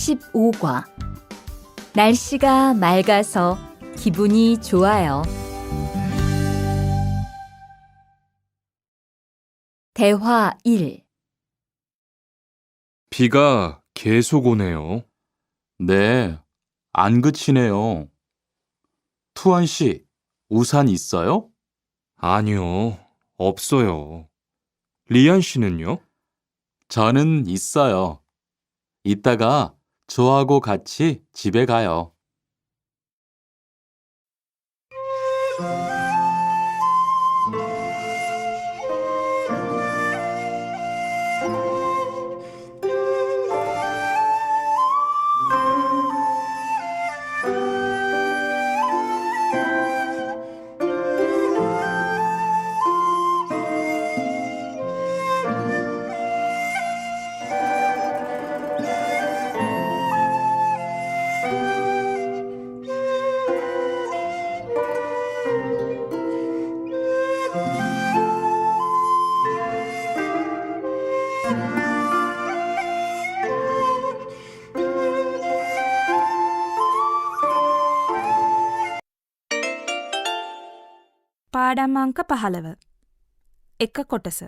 45과. 날씨가 맑아서 기분이 좋아요. 대화 1. 비가 계속 오네요. 네, 안 그치네요. 투안 씨, 우산 있어요? 아니요, 없어요. 리안 씨는요? 저는 있어요. 이따가 저하고 같이 집에 가요. පාඩම් අංක 15 එක කොටස.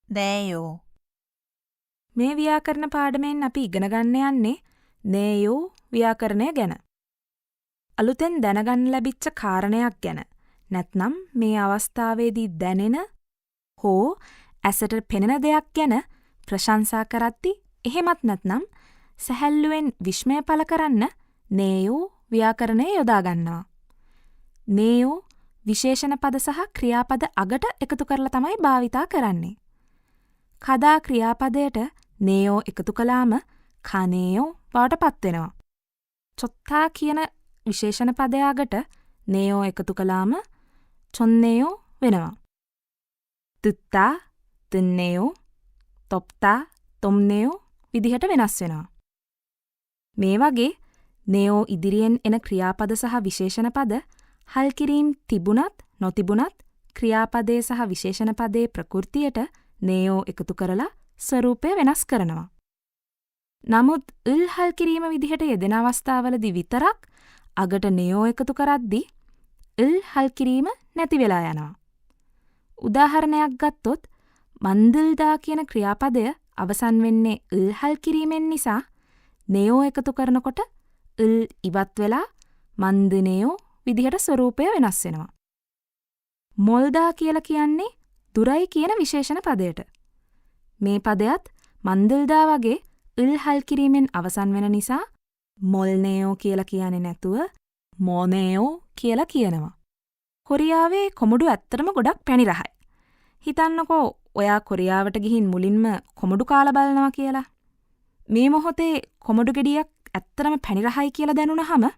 네요. මේ ව්‍යාකරණ පාඩමෙන් අපි ඉගෙන ගන්න යන්නේ නේයෝ ව්‍යාකරණය ගැන. අලුතෙන් දැනගන්න ලැබිච්ච කාරණයක් ගැන. නැත්නම් මේ අවස්ථාවේදී දැනෙන හෝ ඇසට පෙනෙන දෙයක් ගැන ප්‍රශංසා කරද්දී එහෙමත් නැත්නම් සැහැල්ලුවෙන් විස්මය පළ කරන්න නේයෝ ව්‍යාකරණය යොදා ගන්නවා. නේයෝ විශේෂණ පද සහ ක්‍රියාපද අගට එකතු කරලා තමයි භාවිතා කරන්නේ. කදා ක්‍රියාපදයට නේයෝ එකතු කළාම කනේයෝ බවට පත් වෙනවා. චොත්තා කියන විශේෂණ පදය අගට නේයෝ එකතු කළාම චොන්නේයෝ වෙනවා. තුත්තා, තුන්නේයෝ, තොප්තා, තොම්නේයෝ විදිහට වෙනස් වෙනවා. මේ වගේ නේයෝ ඉදිරියෙන් එන ක්‍රියාපද සහ විශේෂණ පද හල් කිරීම් තිබුණත් නොතිබුණත් ක්‍රියාපදයේ සහ විශේෂණ පදයේ ප්‍රකෘතියට නේයෝ එකතු කරලා ස්වරූපය වෙනස් කරනවා. නමුත් ල් හල් කිරීම විදිහට යෙදෙන අවස්ථාවලදී විතරක් අගට නේයෝ එකතු කරද්දී ල් හල් කිරීම නැති වෙලා යනවා. උදාහරණයක් ගත්තොත් මන්දිල්දා කියන ක්‍රියාපදය අවසන් වෙන්නේ ල් හල් කිරීමෙන් නිසා නේයෝ එකතු කරනකොට ල් ඉවත් වෙලා මන්දිනේයෝ විදිහට ස්වරූපය වෙනස් වෙනවා. මොල්දා කියලා කියන්නේ දුරයි කියන විශේෂණ පදයට. මේ පදයට මන්දිල්දා වගේ ල් හල් කිරීමෙන් අවසන් වෙන නිසා මොල්නේයෝ කියලා කියන්නේ නැතුව මොනේයෝ කියලා කියනවා. කොරියාවේ කොමඩු ඇත්තටම ගොඩක් පැණි රහයි. හිතන්නකෝ ඔයා කොරියාවට ගිහින් මුලින්ම කොමඩු කාලා බලනවා කියලා. මේ මොහොතේ කොමඩු ගෙඩියක් ඇත්තටම පැණි රහයි කියලා දැනුණාම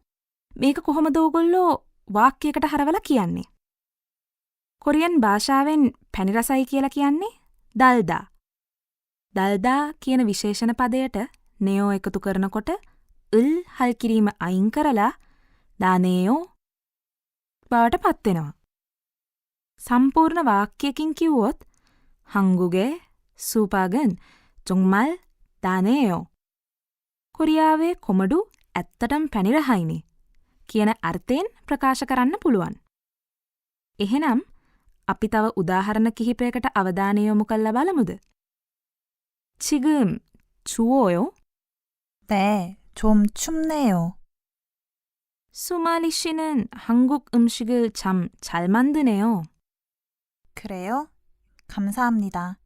මේක කොහොමද ඕගොල්ලෝ වාක්‍යයකට හරවලා කියන්නේ? කොරියන් භාෂාවෙන් පැණි රසයි කියලා කියන්නේ දල්දා. දල්දා කියන විශේෂණ පදයට නේයෝ එකතු කරනකොට ල් හල් කිරීම අයින් කරලා දානේයෝ බවට පත් වෙනවා. සම්පූර්ණ වාක්‍යයකින් කිව්වොත් 한국의 수박은 정말 다네요. කොරියාවේ කොමඩු ඇත්තටම පැණි රහයිනේ කියන අර්ථයෙන් ප්‍රකාශ කරන්න පුළුවන්. එහෙනම් අපි තව උදාහරණ කිහිපයකට අවධානය යොමු කරලා බලමුද? 지금 추워요? 네, 좀 춥네요. 수마리 씨는 한국 음식을 참 잘 만드네요. 그래요? 감사합니다.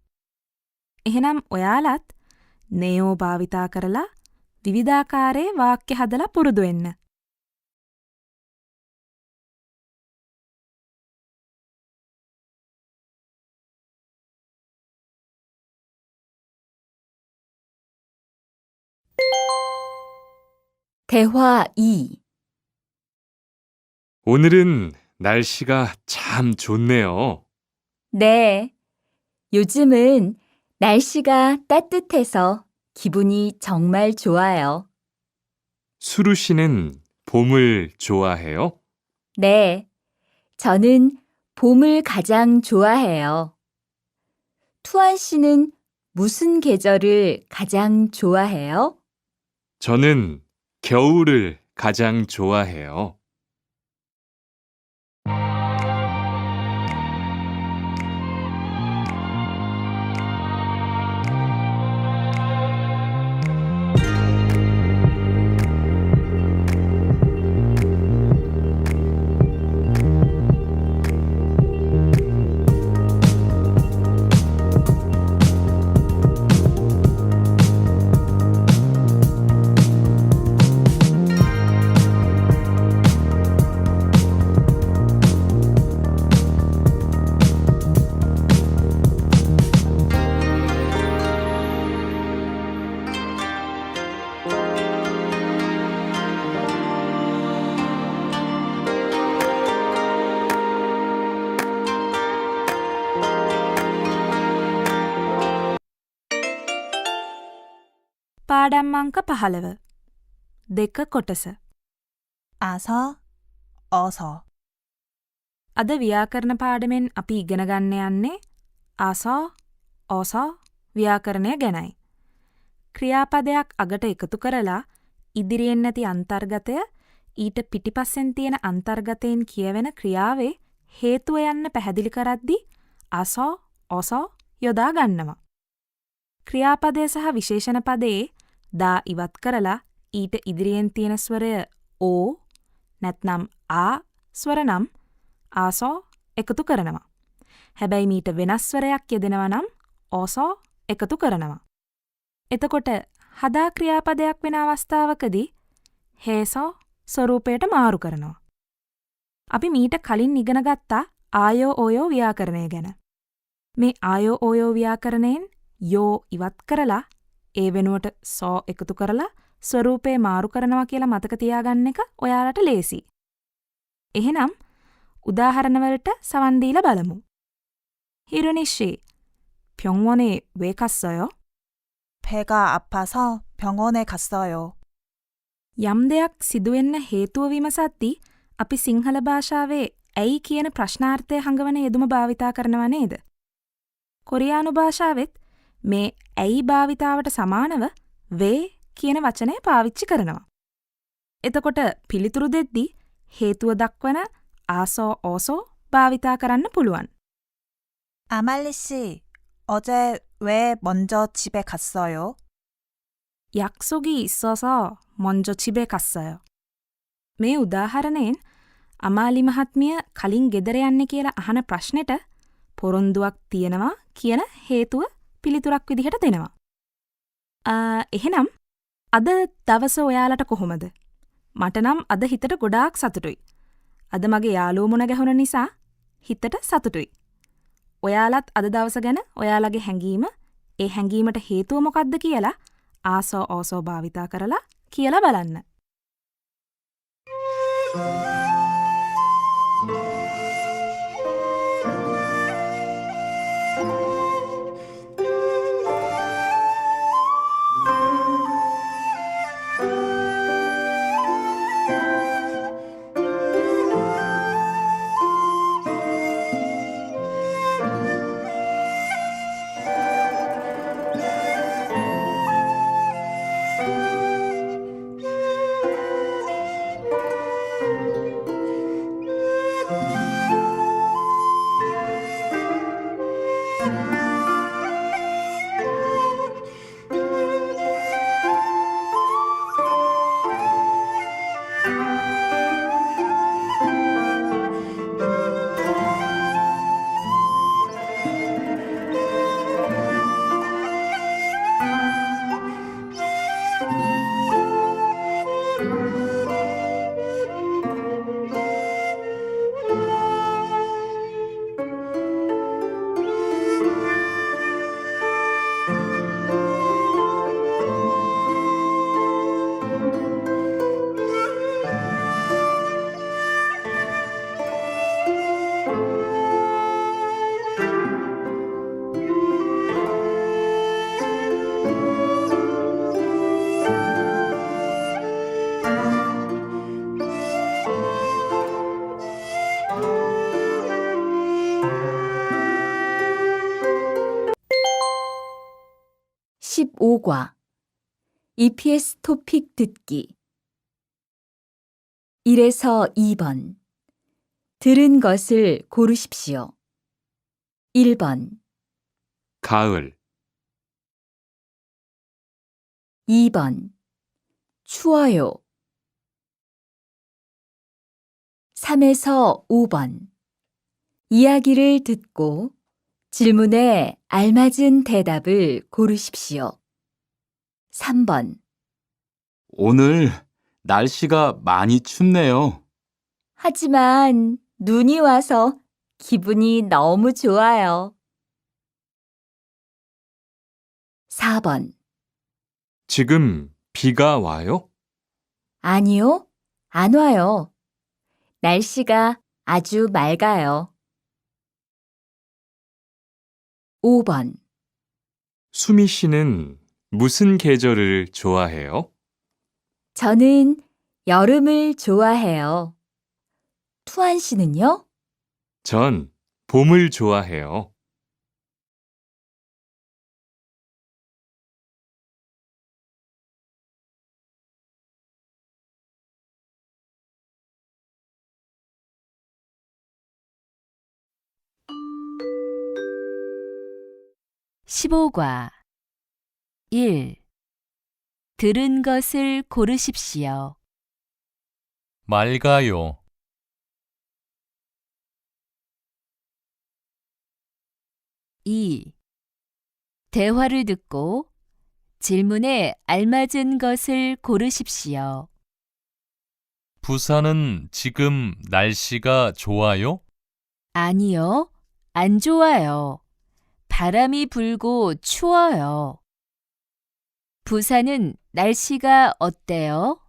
එහෙනම් ඔයාලත් නේයෝ භාවිතා කරලා විවිධාකාරයේ වාක්‍ය හදලා පුරුදු වෙන්න. 대화 2. 오늘은 날씨가 참 좋네요. 네. 요즘은 날씨가 따뜻해서 기분이 정말 좋아요. 수루 씨는 봄을 좋아해요? 네. 저는 봄을 가장 좋아해요. 투안 씨는 무슨 계절을 가장 좋아해요? 저는 겨울을 가장 좋아해요. පාඩම් අංක 15 දෙක කොටස. 아서, 어서. අද ව්‍යාකරණ පාඩමෙන් අපි ඉගෙන ගන්න යන්නේ ආසා, ඕසා ව්‍යාකරණය ගැනයි. ක්‍රියාපදයක් අගට එකතු කරලා ඉදිරියෙන් නැති අන්තර්ගතය ඊට පිටිපස්සෙන් තියෙන අන්තර්ගතයෙන් කියවෙන ක්‍රියාවේ හේතුව යන්න පැහැදිලි කරද්දී ආසා, ඕසා යොදා ගන්නවා. ක්‍රියාපදය සහ විශේෂණ පදයේ දා ඉවත් කරලා ඊට ඉදිරියෙන් තියෙන ස්වරය ඕ නැත්නම් ආ ස්වර නම් ආසෝ එකතු කරනවා. හැබැයි මීට වෙනස් ස්වරයක් යෙදෙනවා නම් ඕසෝ එකතු කරනවා. එතකොට හදා ක්‍රියාපදයක් වෙන අවස්ථාවකදී හේසෝ ස්වරූපයට මාරු කරනවා. අපි මීට කලින් ඉගෙන ගත්තා ආයෝ ඕයෝ ව්‍යාකරණය ගැන. මේ ආයෝ ඕයෝ ව්‍යාකරණයෙන් යෝ ඉවත් කරලා ඒ වෙනුවට සෝ එකතු කරලා ස්වරූපේ මාරු කරනවා කියලා මතක තියාගන්න එක ඔයාලට ලේසි. එහෙනම් උදාහරණවලට සවන් දීලා බලමු. 히로니씨, 병원에 왜 갔어요? 배가 아파서 병원에 갔어요. යම් දෙයක් සිදුවෙන්න හේතුව විමසද්දී අපි සිංහල භාෂාවේ ඇයි කියන ප්‍රශ්නාර්ථය හඟවන යෙදුම භාවිතා කරනවා නේද? කොරියානු භාෂාවෙත් මේ ඇයි භාවිතාවට සමානව වේ කියන වචනය පාවිච්චි කරනවා. එතකොට පිළිතුරු දෙද්දී හේතුව දක්වන ආසෝ ඕසෝ භාවිතා කරන්න පුළුවන්. 아말리 씨, 어제 왜 먼저 집에 갔어요? 약속이 있어서 먼저 집에 갔어요. මේ උදාහරණයෙන් අමාලි මහත්මිය කලින් ගෙදර යන්නේ කියලා අහන ප්‍රශ්නෙට පොරොන්දුවක් තියෙනවා කියන හේතුව පිළිතුරක් විදිහට දෙනවා. එහෙනම් අද දවස ඔයාලට කොහොමද? මට නම් අද හිතට ගොඩාක් සතුටුයි. අද මගේ යාළුවෝ මුණ ගැහුණ නිසා හිතට සතුටුයි. ඔයාලත් අද දවස ගැන ඔයාලගේ හැඟීම, ඒ හැඟීමට හේතුව මොකක්ද කියලා ආසෝ ඕසෝ භාවිතා කරලා කියලා බලන්න. (15과) EPS 토픽 듣기 1에서 2번 들은 것을 고르십시오. 1번, 가을, 2번 추워요. 3에서 5번 이야기를 듣고 질문에 알맞은 대답을 고르십시오. 3번 오늘 날씨가 많이 춥네요. 하지만 눈이 와서 기분이 너무 좋아요. 4번 지금 비가 와요? 아니요, 안 와요. 날씨가 아주 맑아요. 5번 수미 씨는 무슨 계절을 좋아해요? 저는 여름을 좋아해요. 투안 씨는요? 전 봄을 좋아해요. (15과) 1. 들은 것을 고르십시오. 맑아요. 2. 대화를 듣고 질문에 알맞은 것을 고르십시오. 부산은 지금 날씨가 좋아요? 아니요, 안 좋아요. 바람이 불고 추워요. 부산은 날씨가 어때요?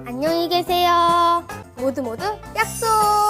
안녕히 계세요. 모두 약속!